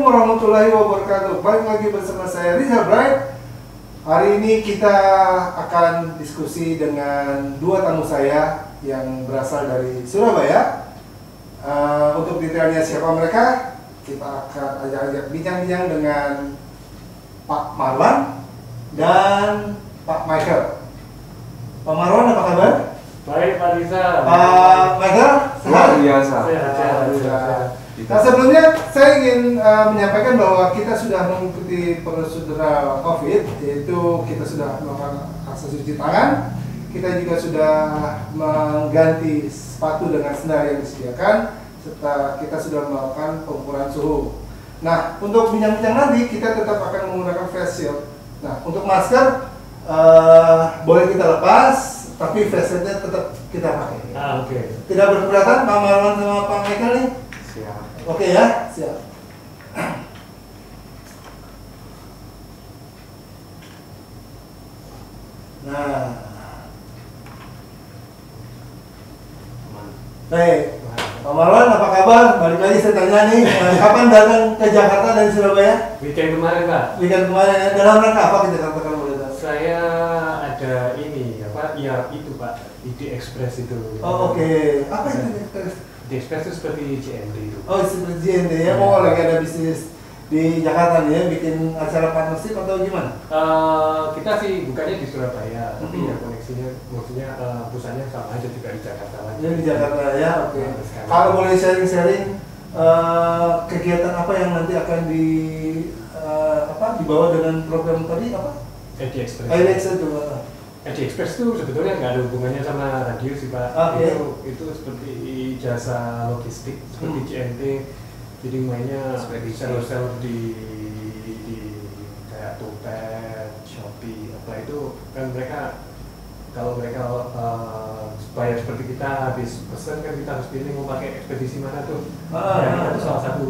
warahmatullahi wabarakatuh. Balik lagi bersama saya Rizal Bright. Hari ini kita akan diskusi dengan dua tamu saya yang berasal dari Surabaya. Untuk detailnya siapa mereka, kita akan ajak bincang-bincang dengan Pak Marwan dan Pak Michael. Pak Marwan, apa kabar? Baik, Pak Rizal. Pak Michael, luar biasa. Nah, sebelumnya saya ingin menyampaikan bahwa kita sudah mengikuti prosedural COVID, yaitu kita sudah melakukan akses cuci tangan, kita juga sudah mengganti sepatu dengan sendal yang disediakan, serta kita sudah melakukan pengukuran suhu. Nah, untuk bincang-bincang nanti kita tetap akan menggunakan face shield. Nah, untuk masker boleh kita lepas, tapi face shieldnya tetap kita pakai. Oke. Tidak berkeberatan Pak Marwan sama Pak Michael nih? Siap. Oke ya, siap. Nah, baik. Pak Marwan, apa kabar? Balik lagi saya tanya nih, kapan datang ke Jakarta dari Surabaya? Weekend kemarin, Pak. Weekend kemarin ya. Dalam rangka apa ke Jakarta kalau boleh tahu? Saya ada ini, apa? Ya itu, Pak. ID Express itu. Oh, oke. Apa itu? ID Express itu seperti JNT itu. Oh, seperti JNT ya. Oh, lagi ada bisnis di Jakarta nih ya, bikin acara partnership atau gimana? Kita sih bukannya di Surabaya, tapi ya koneksinya, maksudnya pusatnya sama aja juga di Jakarta lagi. Ya, di Jakarta ya, oke. Sekarang. Kalau boleh sharing-sharing kegiatan apa yang nanti akan dibawa dengan program tadi apa? ID Express. IDX itu. ID Express itu sebetulnya nggak ada hubungannya sama radio sih, Pak. Oke. Itu seperti jasa logistik, seperti JNT. Jadi mainnya seller-seller di kayak Topet, Shopee, apa itu kan mereka kalau mereka bayar seperti kita habis pesen kan kita harus pilih mau pakai ekspedisi mana tuh. Ya, kita tuh salah satu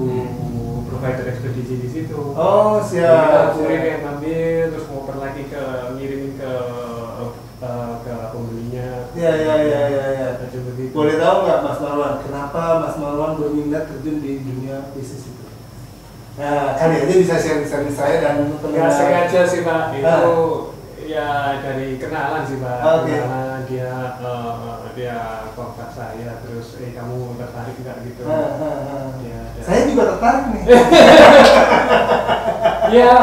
provider ekspedisi di situ. Oh, siap. Kurir yang ngambil terus mau lagi ngirimin ke pembelinya. Ya. Macam begitu. Boleh tahu nggak Mas Marwan, kenapa Mas Marwan berminat terjun di dunia bisnis itu? Nah, kali aja bisa sharing saya dan teman-teman. Ya sengaja sih, Pak. Itu ya dari kenalan sih, Pak. Okay. Kenalan dia kontak saya terus kamu tertarik nggak gitu. Ya, saya juga tertarik nih. Iya,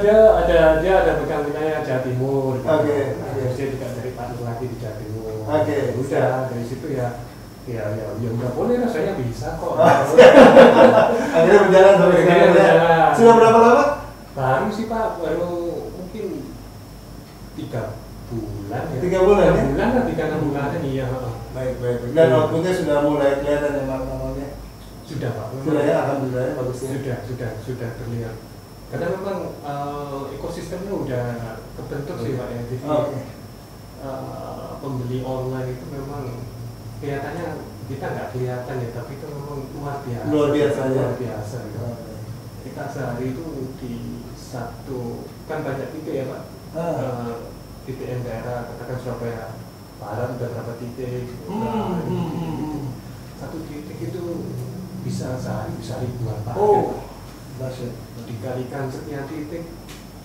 dia ada pegang wilayah Jawa Timur. Gitu. Oke. Terus dia juga dari partner lagi di Jawa Timur. Oke. Udah dari situ ya udah boleh lah, saya bisa kok. Akhirnya berjalan sampai sekarang ya. Sudah berapa lama? Baru sih, Pak, baru mungkin 3 bulan ya. 3 bulan ya? 3 bulan lah, 3-6 bulan iya. Baik. Dan outputnya sudah mulai kelihatan ya Marwan? Sudah, Pak. Sudah ya, alhamdulillah ya, bagus ya. Sudah terlihat. Karena memang ekosistemnya udah terbentuk sih, Pak ya. Jadi pembeli online itu memang kelihatannya kita nggak kelihatan ya, tapi itu memang luar biasa. Luar biasa. Gitu. Kita sehari itu di satu kan banyak titik ya, Pak. Titik yang daerah katakan Surabaya Barat udah berapa titik. Satu titik itu bisa sehari bisa ribuan Pak. Dikalikan sekian titik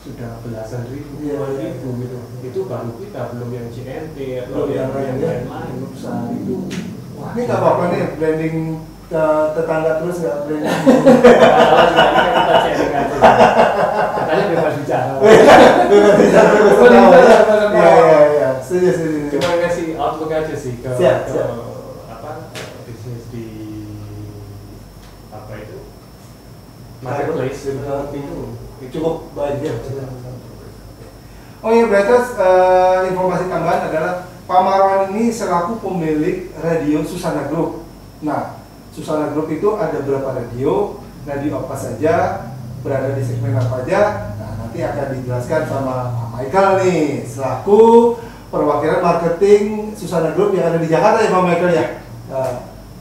sudah belasan ribu, puluhan ribu gitu. Itu baru kita, belum yang JNT atau yang lain-lain. Sehari itu. Wah, ini nggak apa-apa nih branding tetangga terus nggak branding. Kita sharing aja. Katanya bebas bicara. Bebas bicara. Iya. Setuju. Cuma ngasih outlook aja sih ke bisnis di apa itu marketplace itu cukup baik ya. Oh iya, berarti informasi tambahan adalah Pak Marwan ini selaku pemilik radio Susana Group. Nah, Susana Group itu ada berapa radio apa saja, berada di segmen apa aja. Nah, nanti akan dijelaskan sama Pak Michael nih, selaku perwakilan marketing Susana Group yang ada di Jakarta ya Pak Michael ya.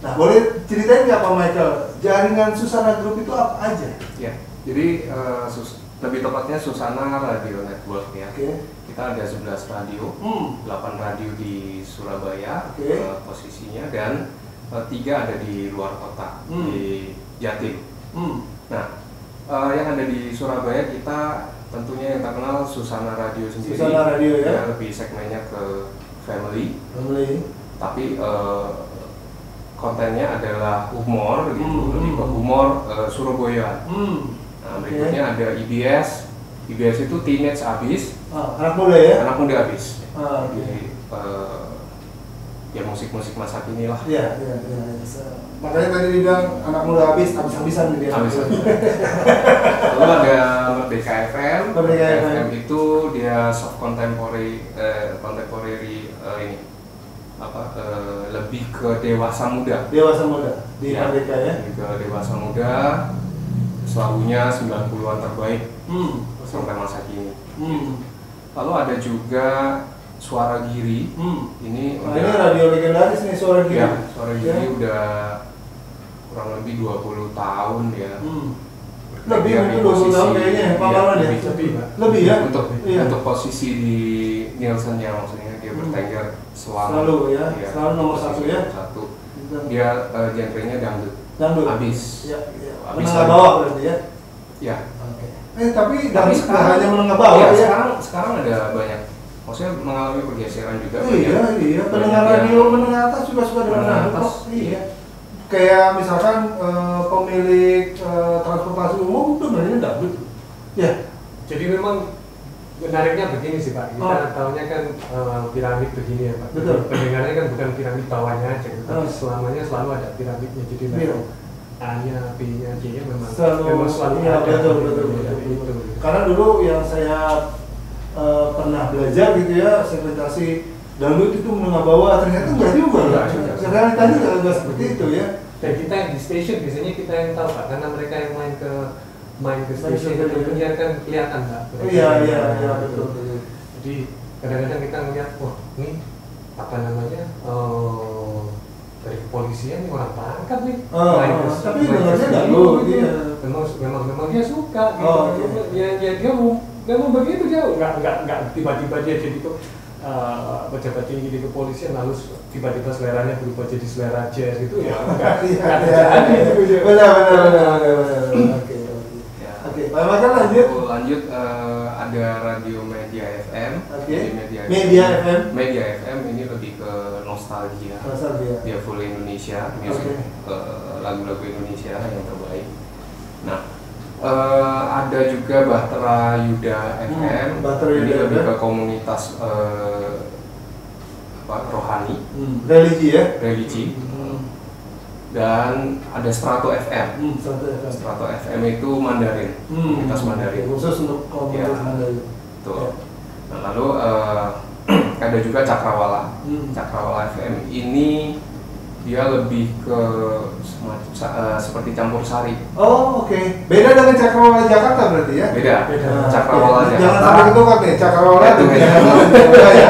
Nah, boleh ceritain nggak Pak Michael, jaringan Susana Group itu apa aja? Ya, jadi lebih tepatnya Susana Radio Network ya. Kita ada 11 radio, 8 radio di Surabaya posisinya, dan 3 ada di luar kota, di Jatim. Nah, Yang ada di Surabaya kita tentunya yang terkenal Susana Radio sendiri. Susana Radio ya. Lebih segmennya ke family. Tapi kontennya adalah humor gitu, lebih ke humor Surabaya. Nah, berikutnya ada IBS. IBS itu Teenage Abis. Anak muda ya? Anak muda abis. Okay. Jadi ya musik-musik masa kini lah. Iya. Makanya tadi dibilang anak muda habis-habisan gitu ya. Lalu ada Merdeka FM. Merdeka FM itu dia soft contemporary ini lebih ke dewasa muda. Dewasa muda di Merdeka ya. Lebih ke dewasa muda. Selalunya 90-an terbaik sampai masa kini. Lalu ada juga Suara Giri. Ini radio legendaris nih, Suara Giri. Ya, Suara Giri udah kurang lebih 20 tahun ya. Lebih mungkin 20 tahun kayaknya ya, pengalaman ya. Lebih ya. Untuk posisi di Nielsen ya, maksudnya dia bertengger selalu ya. Selalu nomor 1 ya. Dia genrenya dangdut. Abis. Ya. Menengah bawah berarti ya. Ya. Tapi dangdut hanya menengah bawah ya. Sekarang ada banyak, maksudnya mengalami pergeseran juga. Iya. Pendengar radio menengah atas juga suka dengan dangdut. Iya. Kayak misalkan pemilik transportasi umum itu sebenarnya dangdut. Ya. Jadi memang menariknya begini sih Pak. Kita tahunya kan piramid begini ya Pak. Betul. Pendengarnya kan bukan piramid bawahnya aja, tapi selamanya selalu ada piramidnya. Jadi level A-nya, B-nya, C-nya memang selalu iya, ada. Betul. Karena dulu yang saya pernah belajar gitu ya, segmentasi dangdut itu menengah bawah, ternyata enggak juga ya. Realitanya enggak seperti itu ya. Dan kita yang di station biasanya kita yang tahu Pak, karena mereka yang main ke station dan menyiarkan kelihatan Pak. Iya, betul. Jadi kadang-kadang kita ngeliat, wah ini apa namanya, dari kepolisian ini orang pangkat nih. Tapi dengarnya dangdut dia. Memang dia suka gitu. Ya dia memang begitu, dia nggak tiba-tiba dia jadi tuh pejabat tinggi di kepolisian lalu tiba-tiba seleranya berubah jadi selera jazz gitu ya. Nggak terjadi gitu. Benar. Oke, Pak Makan lanjut ada Radio Media FM. Media FM ini lebih ke nostalgia. Dia full Indonesia, musik lagu-lagu Indonesia yang terbaik. Nah, ada juga Bahtera Yuda FM. Ini lebih ke komunitas rohani, religi. Dan ada Strato FM. Strato FM itu Mandarin, komunitas Mandarin. Khusus untuk komunitas Mandarin. Betul. Nah, lalu ada juga Cakrawala. Cakrawala FM ini dia lebih ke seperti campur sari. Oke. Beda dengan Cakrawala Jakarta berarti ya? Beda. Cakrawala Jakarta. Jangan sampai ketukar nih, Cakrawala itu Surabaya.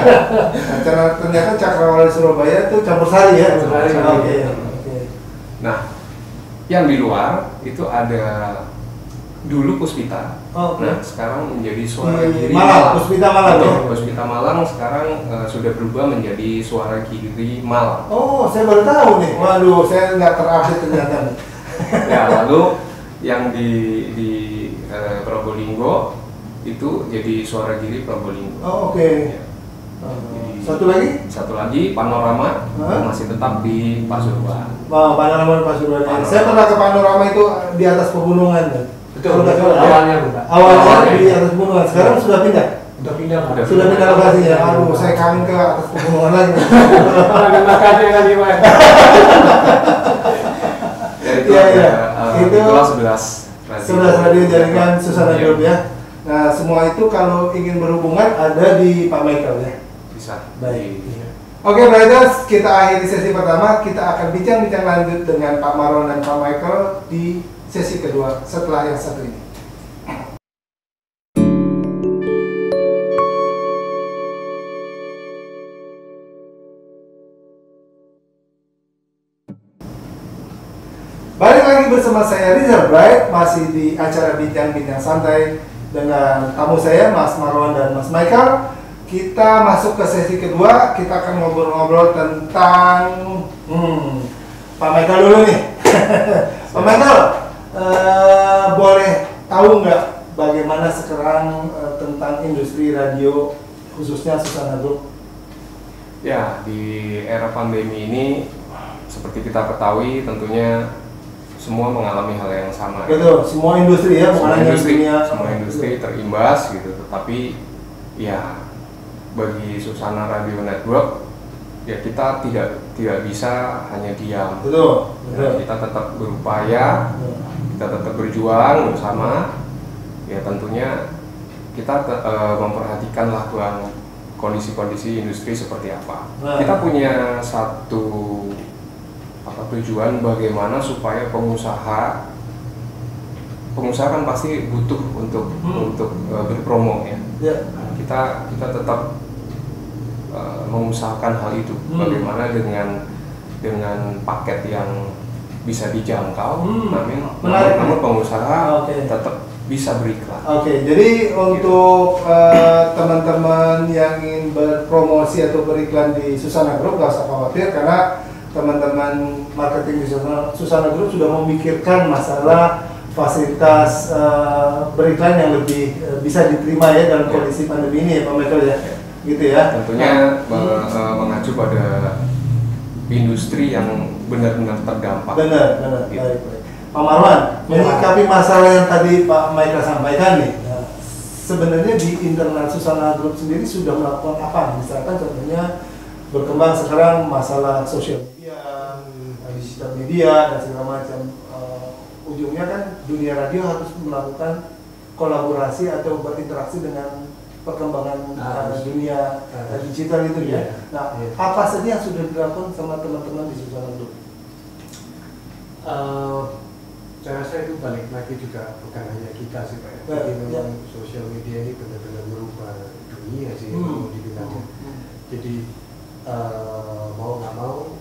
Ternyata Cakrawala Surabaya itu campur sari ya? Oke. Nah, yang di luar itu ada dulu Puspita. Nah, sekarang menjadi Suara Giri Malang. Puspita Malang ya? Puspita Malang sekarang sudah berubah menjadi Suara Giri Malang. Oh, saya baru tahu nih. Waduh, saya nggak terupdate ternyata. Ya, lalu yang di Probolinggo itu jadi Suara Giri Probolinggo. Oh, oke. Ya. Satu lagi Panorama masih tetap di Pasuruan. Panorama di Pasuruan. Saya pernah ke Panorama itu di atas pegunungan. Betul. Awalnya di atas pegunungan. Sekarang sudah pindah. Sudah pindah lokasinya. Aduh, saya kangen ke atas pegunungan lagi. Makanya lagi Pak. Itu 11 radio jaringan Susana Group ya. Nah, semua itu kalau ingin berhubungan ada di Pak Michael ya. Bisa. Baik. Oke, brothers, kita akhiri sesi pertama. Kita akan bincang-bincang lanjut dengan Pak Marwan dan Pak Michael di sesi kedua setelah yang satu ini. Balik lagi bersama saya Rizal Bright, masih di acara bincang-bincang santai dengan tamu saya Mas Marwan dan Mas Michael. Kita masuk ke sesi kedua, kita akan ngobrol-ngobrol tentang Pak Michael dulu nih. Pak Michael, boleh tahu nggak bagaimana sekarang tentang industri radio khususnya Susana Group? Ya, di era pandemi ini seperti kita ketahui tentunya semua mengalami hal yang sama. Betul, semua industri ya, semua industri terimbas gitu. Tetapi ya bagi Susana Radio Network ya kita tidak bisa hanya diam. Betul. Ya, kita tetap berupaya, kita tetap berjuang bersama. Ya tentunya kita memperhatikanlah kondisi-kondisi industri seperti apa. Kita punya satu tujuan bagaimana supaya pengusaha kan pasti butuh untuk berpromo ya. Kita tetap mengusahakan hal itu. Bagaimana dengan paket yang bisa dijangkau, namun pengusaha tetap bisa beriklan. Jadi untuk teman-teman yang ingin berpromosi atau beriklan di Susana Group nggak usah khawatir karena teman-teman marketing di Susana Group sudah memikirkan masalah fasilitas beriklan yang lebih bisa diterima ya dalam kondisi pandemi ini ya Pak Michael ya, gitu ya. Tentunya mengacu pada industri yang benar-benar terdampak. Benar. Gitu. Baik. Pak Marwan, menyikapi masalah yang tadi Pak Michael sampaikan nih, sebenarnya di internal Susana Group sendiri sudah melakukan apa? Misalkan contohnya berkembang sekarang masalah sosial media, digital media dan segala macam. Ujungnya kan dunia radio harus melakukan kolaborasi atau berinteraksi dengan perkembangan dunia digital itu ya. Nah, apa saja yang sudah dilakukan sama teman-teman di Susana Group? Saya rasa itu balik lagi juga bukan hanya kita sih Pak. Jadi memang sosial media ini benar-benar merubah dunia sih mau dibilangnya. Jadi mau nggak mau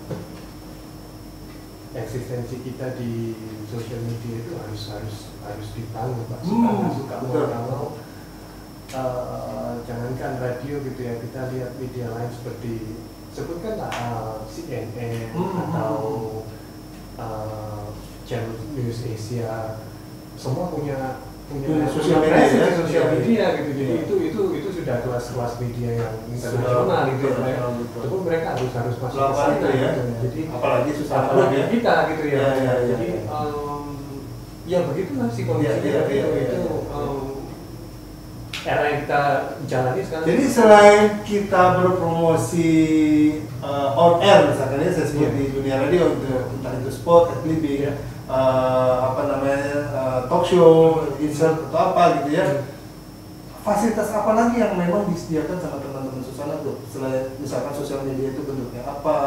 eksistensi kita di sosial media itu harus dibangun Pak. Suka mau nggak mau. Jangankan radio gitu ya, kita lihat media lain seperti sebutkanlah CNN atau Channel News Asia, semua punya sosial media gitu. Jadi itu sudah kelas media yang internasional gitu ya. Tapi mereka harus masuk ke sana ya. Gitu. Jadi apalagi kita gitu ya. Jadi ya begitulah sih kondisinya itu era yang kita jalani sekarang. Jadi selain kita berpromosi on air misalkan ya, saya sebut di dunia radio entah itu spot, clipping, talk show, insert atau apa gitu ya. Fasilitas apa lagi yang memang disediakan sama teman-teman Susana Group? Selain misalkan sosial media itu bentuknya apa,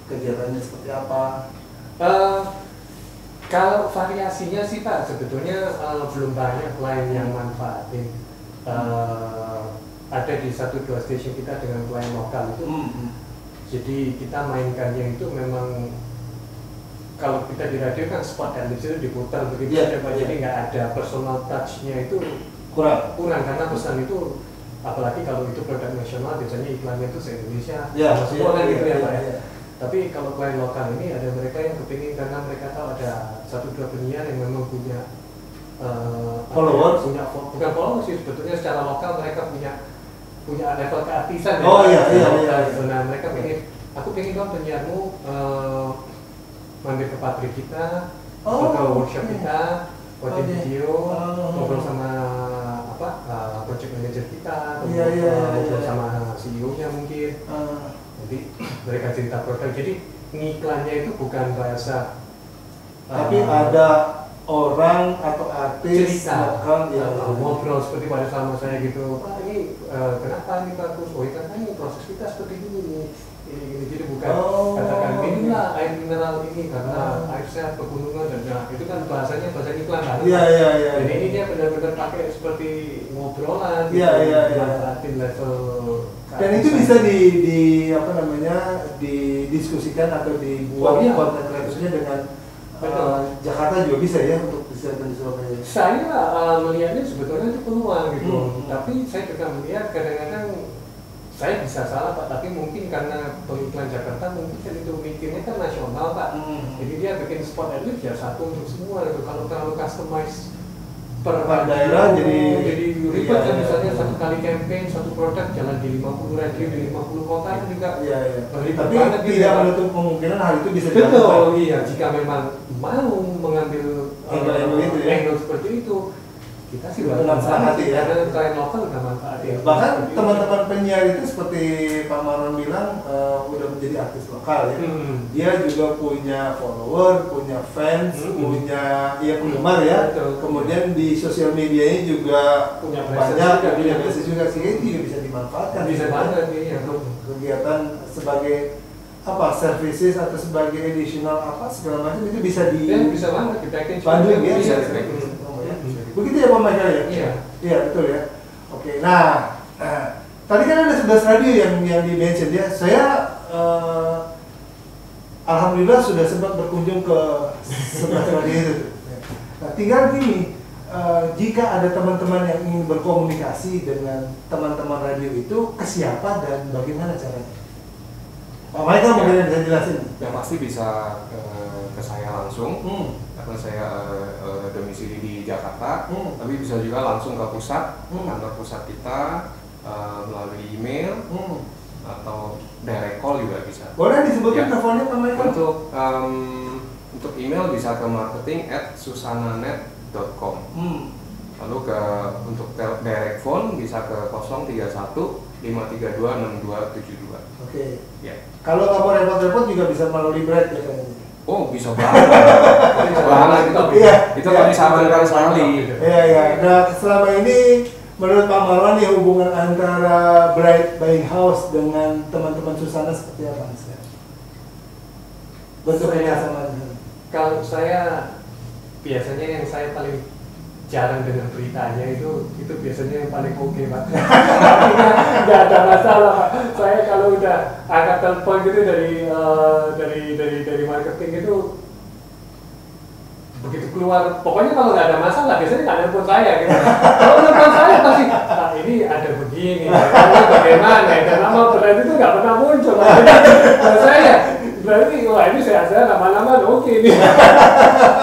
kegiatannya seperti apa? Kalau variasinya sih Pak, sebetulnya belum banyak lain yang manfaatin. Ada di 1-2 stasiun kita dengan klien lokal itu. Jadi kita mainkannya itu memang kalau kita di radio kan spot dan itu diputar begitu aja Pak. Jadi nggak ada personal touch-nya itu kurang karena pesan itu apalagi kalau itu produk nasional biasanya iklannya itu se-Indonesia semua kan gitu ya Pak ya. Tapi kalau klien lokal ini ada mereka yang kepingin karena mereka tahu ada 1-2 penyiar yang memang punya followers, bukan followers sih sebetulnya secara lokal mereka punya level keartisan. Nah mereka pengen, aku pengen dong penyiarmu mampir ke pabrik kita, ke workshop kita, buatin video, ngobrol sama project manager kita, ngobrol sama CEO-nya mungkin. Nanti mereka cerita produk. Jadi ngiklannya itu bukan bahasa, tapi ada orang atau artis cerita, ngobrol seperti pada sama saya gitu. Pak ini kenapa ini bagus? Oh karena ini proses kita seperti ini. Jadi bukan katakan inilah air mineral ini karena air sehat pegunungan dan itu kan bahasanya bahasa iklan kan. Jadi ini dia benar-benar pakai seperti ngobrolan. Manfaatin level. Dan itu bisa didiskusikan atau dibuat konten kreatifnya dengan Jakarta juga bisa ya untuk disiarkan di Surabaya. Saya melihatnya sebetulnya itu peluang gitu. Tapi saya juga melihat kadang-kadang saya bisa salah Pak, tapi mungkin karena pengiklan Jakarta mungkin kan itu mikirnya kan nasional Pak. Jadi dia bikin spot edit ya satu untuk semua gitu. Kalau customize per daerah jadi ribet kan, misalnya satu kali campaign satu produk jalan di 50 radio di 50 kota kan juga ribet. Tapi banget tidak menutup kemungkinan hal itu bisa betul dilakukan. iya, jika memang mau mengambil angle seperti itu kita sih dengan senang hati ya. Karena klien lokal udah manfaatin. Bahkan teman-teman penyiar itu seperti Pak Marwan bilang udah menjadi artis lokal ya. Dia juga punya follower, punya fans, punya penggemar ya. Betul. Kemudian di sosial medianya juga Punya banyak, presence punya juga. presence juga sih, itu juga bisa dimanfaatkan. Bisa banget nih ya. Untuk kegiatan sebagai services atau sebagai additional segala macam itu bisa di Bisa banget kita yakin Bandung ya. bisa. Begitu ya Pak Michael ya? Iya. Iya betul ya. Oke, nah tadi kan ada 11 radio yang di-mention ya. Saya alhamdulillah sudah sempat berkunjung ke 11 radio itu. Nah, tinggal gini, jika ada teman-teman yang ingin berkomunikasi dengan teman-teman radio itu, ke siapa dan bagaimana caranya? Pak Michael mungkin bisa jelasin. Yang pasti bisa ke saya langsung. Karena saya domisili di Jakarta, tapi bisa juga langsung ke pusat, kantor pusat kita, melalui email, atau direct call juga bisa. Boleh disebutkan teleponnya Pak Michael? Untuk email bisa ke marketing@susananet.com. Lalu untuk direct phone bisa ke 031 532 6272. Oke. Ya. Kalau nggak mau repot-repot juga bisa melalui Bright ya kayaknya. Oh bisa banget. Itu kami sarankan sekali. Iya. Nah selama ini menurut Pak Marwan ya hubungan antara Bright Buying House dengan teman-teman Susana seperti apa Mas? Bentuk kerjasamanya. Kalau saya biasanya yang saya paling jarang dengan beritanya itu biasanya yang paling oke Pak. Nggak ada masalah Pak. Saya kalau udah angkat telepon gitu dari marketing itu begitu keluar, pokoknya kalau nggak ada masalah biasanya nggak nelpon saya gitu. Kalau nelpon saya pasti ini ada begini, bagaimana dan nama brand itu nggak pernah muncul. Kalau saya berarti wah ini saya lama-lama oke nih.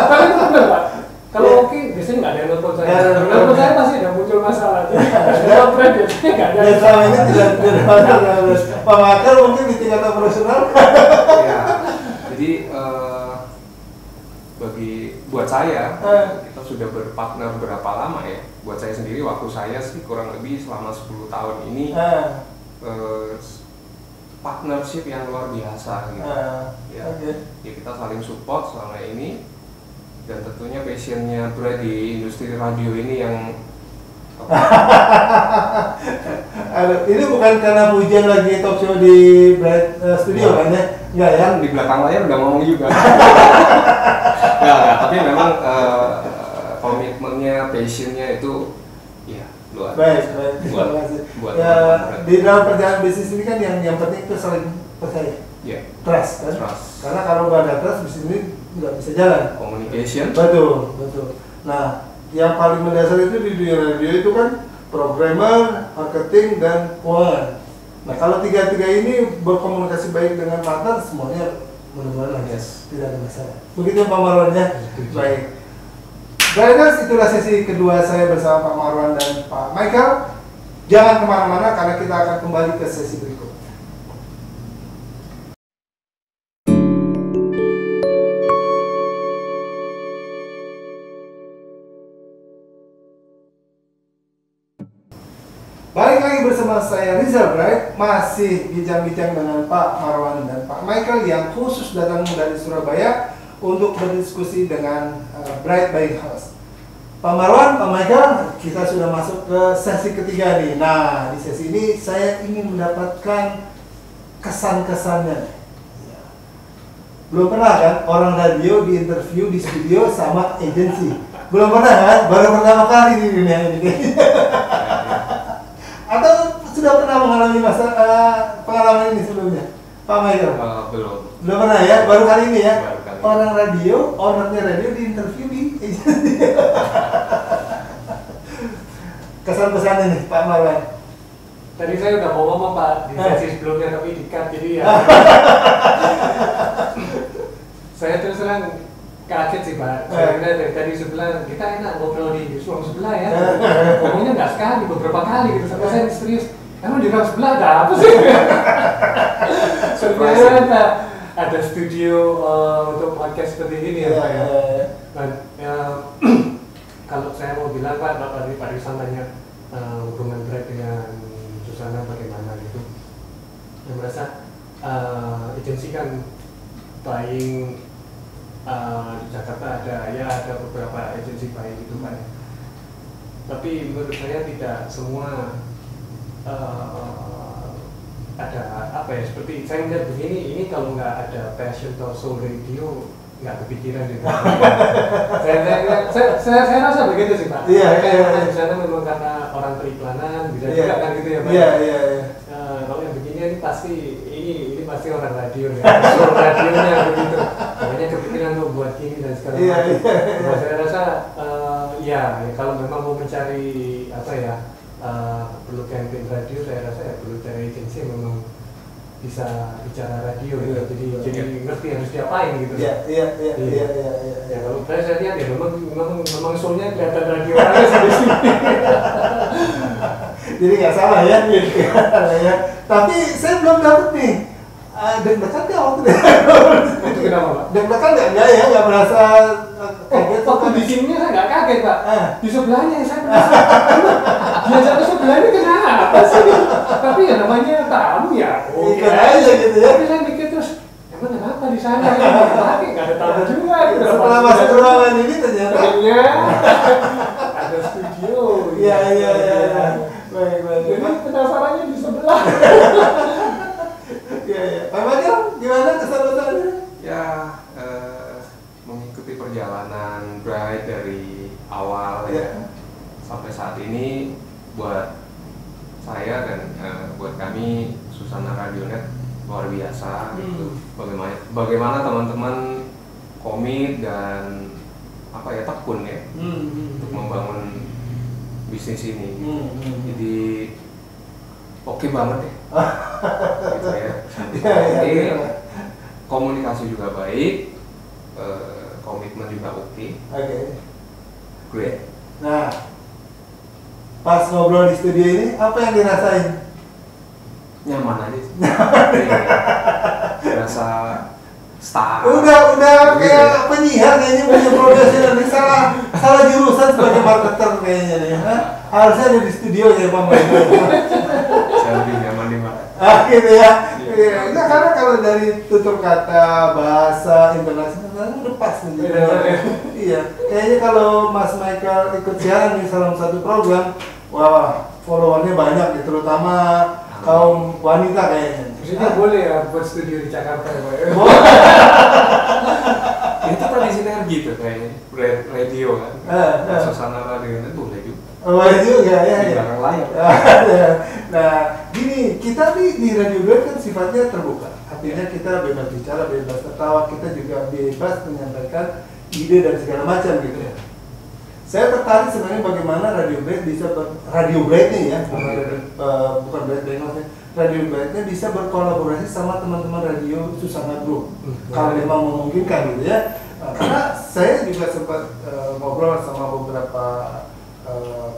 Tapi itu benar Pak. Kalau oke, biasanya nggak ada yang nelfon saya. Nelfon saya pasti ada muncul masalah. Kalau brand biasanya nggak ada. Dan selama ini tidak ada masalah. Pak Michael mungkin di tingkat operasional. Ya, jadi buat saya kita sudah berpartner berapa lama ya? Buat saya sendiri waktu saya sih kurang lebih selama 10 tahun ini partnership yang luar biasa gitu. Ya kita saling support selama ini. Dan tentunya passionnya Bright di industri radio ini yang ini bukan karena hujan lagi talk show di Bright Studio kan ya? Enggak ya? Di belakang layar udah ngomong juga. Enggak, tapi memang komitmennya, passionnya itu ya luar biasa. Baik. Terima kasih. Buat di dalam perjalanan bisnis ini kan yang penting itu saling percaya. Trust kan? Karena kalau nggak ada trust bisnis ini nggak bisa jalan. Communication. Betul. Nah, yang paling mendasar itu di dunia radio itu kan programmer, marketing, dan keuangan. Nah, kalau tiga-tiga ini berkomunikasi baik dengan partner, semuanya mudah-mudahan tidak ada masalah. Begitu Pak Marwan ya. Baik. Guys, itulah sesi kedua saya bersama Pak Marwan dan Pak Michael. Jangan kemana-mana karena kita akan kembali ke sesi berikut. Balik lagi bersama saya Rizal Bright, masih bincang-bincang dengan Pak Marwan dan Pak Michael yang khusus datang dari Surabaya untuk berdiskusi dengan Bright Buying House. Pak Marwan, Pak Michael, kita sudah masuk ke sesi ketiga nih. Nah, di sesi ini saya ingin mendapatkan kesan-kesannya. Belum pernah kan orang radio diinterview di studio sama agensi? Belum pernah kan? Baru pertama kali di dunia ini. Atau sudah pernah mengalami pengalaman ini sebelumnya, Pak Michael? Belum pernah ya, baru kali ini ya. Baru kali. Orang radio, ownernya radio diinterview di agensi. Kesan-kesannya nih, Pak Marwan. Tadi saya udah mau ngomong Pak di sesi sebelumnya tapi di-cut jadi ya. Saya terus terang kaget sih Pak. Saya kira dari tadi sebelah kita enak ngobrol di ruang sebelah ya. Ngomongnya nggak sekali, beberapa kali gitu. Sampai saya serius. Emang di ruang sebelah ada apa sih? Sebenarnya ada studio untuk podcast seperti ini ya Pak ya. Dan kalau saya mau bilang Pak, tadi Pak Rizal tanya hubungan Brad dengan Susana bagaimana gitu. Saya merasa agensi kan buying di Jakarta ada beberapa agensi buying gitu Pak. Tapi menurut saya tidak semua ada apa ya, seperti saya melihat begini, ini kalau nggak ada passion atau soul radio nggak kepikiran gitu. saya rasa begitu sih Pak. Iya. Di sana memang karena orang periklanan bisa juga kan gitu ya Pak. Iya. Kalau yang begini ini pasti ini pasti orang radio ya. Soul radionya begitu. Makanya kepikiran tuh buat gini dan segala macam. Saya rasa ya kalau memang mau mencari apa ya perlu campaign radio, saya rasa ya perlu cari agensi yang memang bisa bicara radio gitu. Jadi ngerti harus diapain gitu. Iya. Ya kalau saya lihat ya memang soalnya kelihatan radio aja sih di sini. Jadi nggak salah ya. Tapi saya belum dapat nih. Deg-degan nggak waktu itu kenapa Pak? Deg-degan nggak merasa kaget? Waktu di sini saya nggak kaget Pak. Di sebelahnya saya merasa biasanya sebelahnya kenapa sih? Tapi ya namanya tamu ya. Oke aja gitu ya. Tapi saya mikir terus, emang kenapa di sana? Nggak ada tamu juga. Gitu. Setelah masuk ruangan ini ternyata ada studio. Iya. Baik. Jadi penasarannya di sebelah. Iya. Pak Fajar, gimana kesan-kesannya? Ya, mengikuti perjalanan Bright dari awal ya sampai saat ini, buat saya dan buat kami Susana Radionet luar biasa gitu. Bagaimana teman-teman komit dan tekun ya untuk membangun bisnis ini. Jadi oke banget ya. Gitu ya. Komunikasi juga baik, komitmen juga oke. Great. Nah, pas ngobrol di studio ini, apa yang dirasain? Nyaman aja sih. Rasa star. Udah kayak penyiar kayaknya, punya profesional. Ini salah jurusan sebagai marketer kayaknya nih. Harusnya ada di studio ya Pak. Saya lebih nyaman di mana? Gitu ya. Iya. Enggak, karena kalau dari tutur kata bahasa internasional udah pas nih. Iya. Kayaknya kalau Mas Michael ikut siaran di salah satu program, wah followernya banyak ya, terutama kaum wanita kayaknya. Maksudnya boleh ya buat studio di Jakarta ya Pak? Itu tadi sinergi tuh kayaknya, radio kan. Susana Radionet boleh juga. Boleh juga ya. Di belakang layar. Nah, gini, kita di Radio Bright kan sifatnya terbuka. Artinya kita bebas bicara, bebas tertawa, kita juga bebas menyampaikan ide dan segala macam gitu ya. Saya tertarik sebenarnya bagaimana Radio Bright bisa Radio Bright nih ya, bukan Bright Bengals, Radio Brightnya bisa berkolaborasi sama teman-teman radio Susana Group. Kalau memang memungkinkan gitu ya. Karena saya juga sempat ngobrol sama beberapa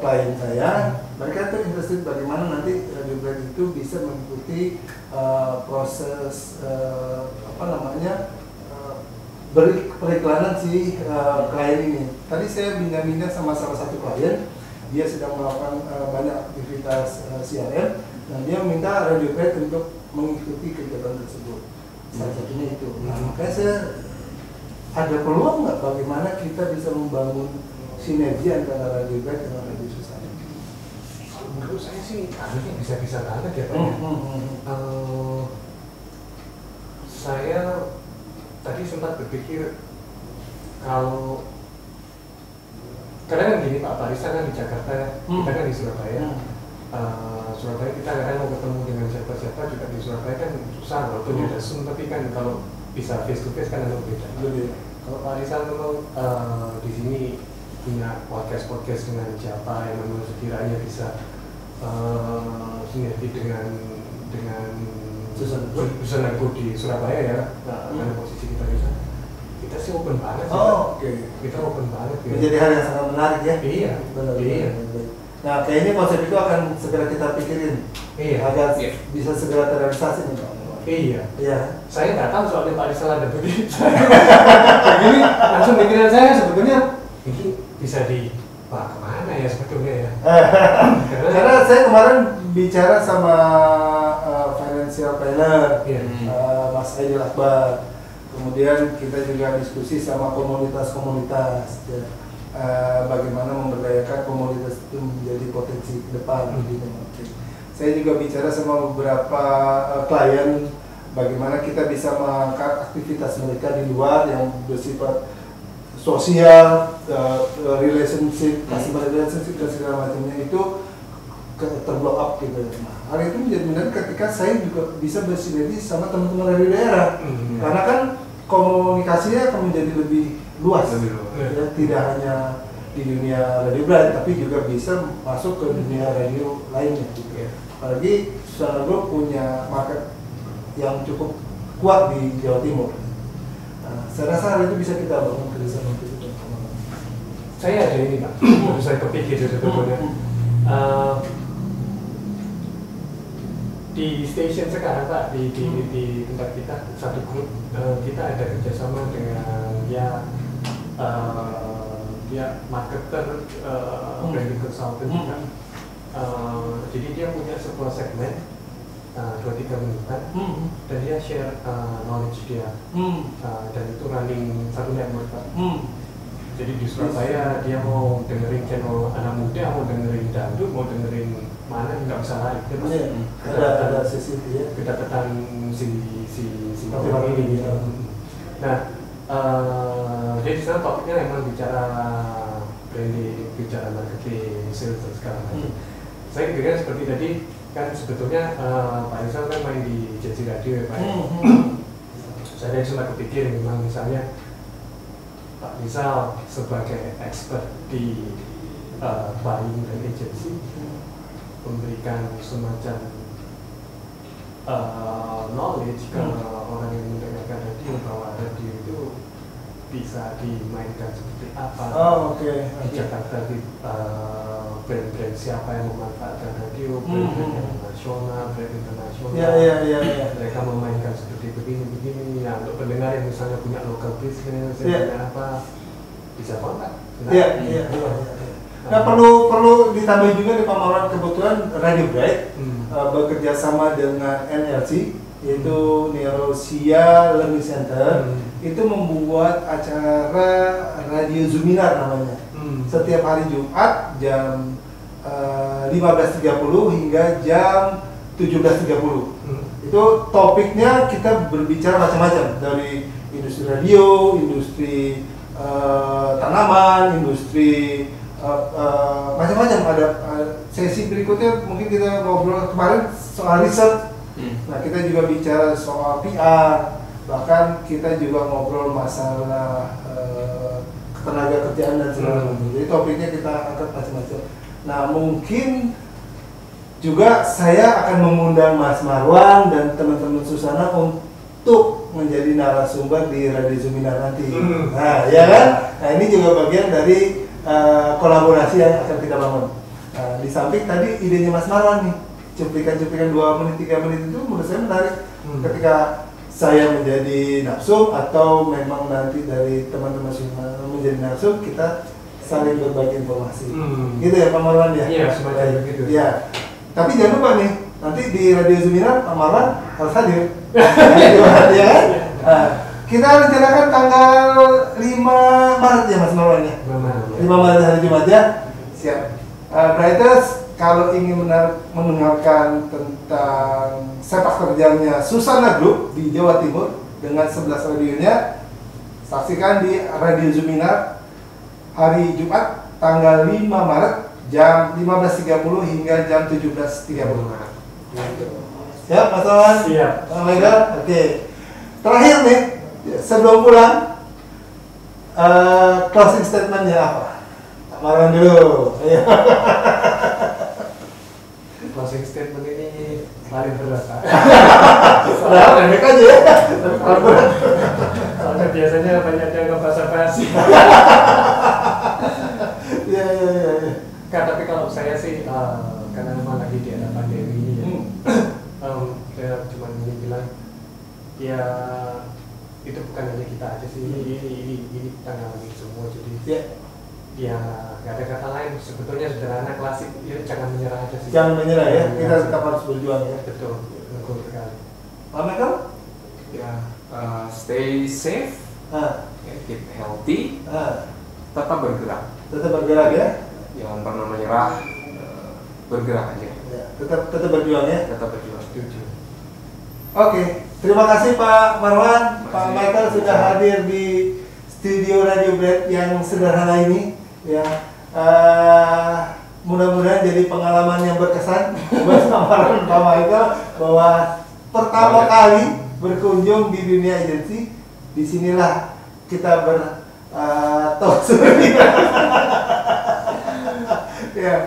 klien saya, mereka tuh interested bagaimana nanti Radio Bright itu bisa mengikuti proses periklanan si klien ini. Tadi saya bincang-bincang sama salah satu klien, dia sedang melakukan banyak aktivitas CRM, dan dia minta Radio Bright untuk mengikuti kegiatan tersebut. Salah satunya itu. Nah, makanya saya ada peluang nggak bagaimana kita bisa membangun sinergi antara Radio Bright dengan Radio Susana? Menurut saya sih harusnya bisa-bisa banget ya Pak. Saya tadi sempat berpikir kalau kadang kan gini Pak Parisa kan di Jakarta, kita kan di Surabaya. Surabaya kita kadang mau ketemu dengan siapa-siapa juga di Surabaya kan susah, walaupun ada Zoom, tapi kan kalau bisa face to face kan agak beda. Kalau Pak Parisa memang di sini punya podcast dengan siapa yang memang sekiranya bisa sinergi dengan Susana Group di Surabaya ya, karena posisi kita di sana. kita sih open banget sih. Oh, oke. Kita open banget. Menjadi hal yang sangat menarik ya. Iya. Benar. Iya. Nah, kayaknya konsep itu akan segera kita pikirin. Iya. Agar bisa segera terrealisasi nih Pak. Iya. Iya. Saya nggak tahu soalnya Pak Rizal ada begini. Begini langsung pikiran saya sebetulnya ini bisa Pak kemana ya sebetulnya ya? Karena saya kemarin bicara sama financial planner, Mas Aidil Akbar. Kemudian kita juga diskusi sama komunitas-komunitas, ya. Bagaimana memberdayakan komunitas itu menjadi potensi ke depan. Saya juga bicara sama beberapa klien, bagaimana kita bisa mengangkat aktivitas mereka di luar yang bersifat sosial, relationship, customer relationship dan segala macamnya itu terblow up gitu. Nah, hal itu menjadi menarik ketika saya juga bisa bersinergi sama teman-teman dari daerah, karena kan komunikasinya akan menjadi lebih luas, ya, tidak hanya di dunia radio Bright, tapi juga bisa masuk ke dunia radio lainnya. Gitu. Apalagi Susana Group punya market yang cukup kuat di Jawa Timur. Nah, saya rasa hal itu bisa kita bangun kerjasama itu. Saya ada ini Pak, baru saya kepikir sebetulnya. Di station sekarang Pak, di tempat kita satu grup, kita ada kerjasama dengan dia marketer, branding consultant juga. Jadi dia punya sebuah segmen 2-3 menitan dan dia share knowledge dia, dan itu running satu network Pak. Jadi di Surabaya dia mau dengerin channel anak muda, mau dengerin dangdut, mau dengerin mana nggak bisa lari. Ada sesi itu ya. Kedapatan si orang ini. Gitu. Nah, jadi di sana topiknya memang bicara branding, bicara marketing, sales dan segala macam. Saya pikirkan seperti tadi kan sebetulnya Pak Rizal kan main di JC Radio ya Pak. Saya cuma kepikir memang misalnya Pak Rizal sebagai expert di buying dan agency memberikan semacam knowledge ke orang yang mendengarkan radio bahwa radio itu bisa dimainkan seperti apa. Di Jakarta brand-brand siapa yang memanfaatkan radio, brand nasional, brand internasional. Mereka memainkan seperti begini. Ya, untuk pendengar yang misalnya punya local business, punya apa, bisa kontak. Nah, perlu ditambah juga di Pamaruan kebetulan Radio Bright bekerja sama dengan NLC, yaitu Neurosia Learning Center. Itu membuat acara radio Zuminar namanya. Setiap hari Jumat jam 15.30 hingga jam 17.30. Itu topiknya kita berbicara macam-macam, dari industri radio, industri tanaman, industri macam-macam. Ada sesi berikutnya mungkin kita ngobrol kemarin soal riset. Nah, kita juga bicara soal PR, bahkan kita juga ngobrol masalah ketenaga kerjaan dan segala macam. Jadi topiknya kita angkat macam-macam. Nah, mungkin juga saya akan mengundang Mas Marwan dan teman-teman Susana untuk menjadi narasumber di Radio Zuminar nanti. Nah, ya kan? Nah, ini juga bagian dari kolaborasi yang akan kita bangun. Di samping tadi idenya Mas Marwan nih, cuplikan-cuplikan 2 menit, 3 menit itu menurut saya menarik. Ketika saya menjadi narsum atau memang nanti dari teman-teman semua menjadi narsum, kita saling berbagi informasi. Gitu ya Pak Marwan ya? Iya, semacam begitu. Ya. Tapi jangan lupa nih, nanti di Radio Zuminar Pak Marwan harus hadir. Ya kan? Kita rencanakan tanggal 5 Maret ya Mas Marwan ya? 5 Maret hari Jumat ya? Siap. Brighters, kalau ingin mendengarkan tentang sepak terjangnya Susana Group di Jawa Timur dengan 11 radionya, saksikan di Radio Zuminar hari Jumat tanggal 5 Maret jam 15.30 hingga jam 17.30. Siap Mas Marwan? Siap. Oke. Terakhir nih, sebelum pulang, closing statementnya apa? Pak Marwan dulu. Closing statement ini paling berat Pak. Soalnya mereka aja ya. Soalnya biasanya banyak yang nggak basa-basi. Iya. Kan tapi kalau saya sih karena memang lagi di ada pandemi ini ya, saya cuma ingin bilang ya itu bukan hanya kita aja sih, ini kita ngalamin semua, jadi ya nggak ada kata lain, sebetulnya sederhana klasik, ya jangan menyerah aja sih. Jangan menyerah ya, kita tetap harus berjuang ya. Betul sekali. Pak Michael? Ya, stay safe, keep healthy, tetap bergerak. Tetap bergerak ya. Jangan pernah menyerah, bergerak aja. Ya, tetap berjuang ya. Tetap berjuang. Setuju. Oke, terima kasih Pak Marwan, Pak Michael sudah hadir di studio Radio Bread yang sederhana ini. Ya, mudah-mudahan jadi pengalaman yang berkesan buat Pak Marwan, Pak Michael, bahwa pertama kali berkunjung di dunia agensi. Disinilah kita bertalk ya.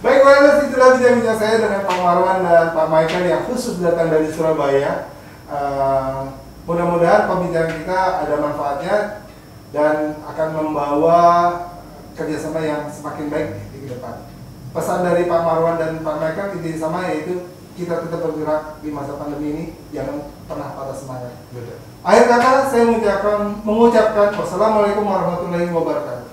Baik, itulah bincang-bincang saya dengan Pak Marwan dan Pak Michael yang khusus datang dari Surabaya. Mudah-mudahan pembicaraan kita ada manfaatnya dan akan membawa kerjasama yang semakin baik di depan. Pesan dari Pak Marwan dan Pak Michael intinya sama, yaitu kita tetap bergerak di masa pandemi ini, jangan pernah patah semangat. Betul. Akhir kata saya mengucapkan wassalamualaikum warahmatullahi wabarakatuh.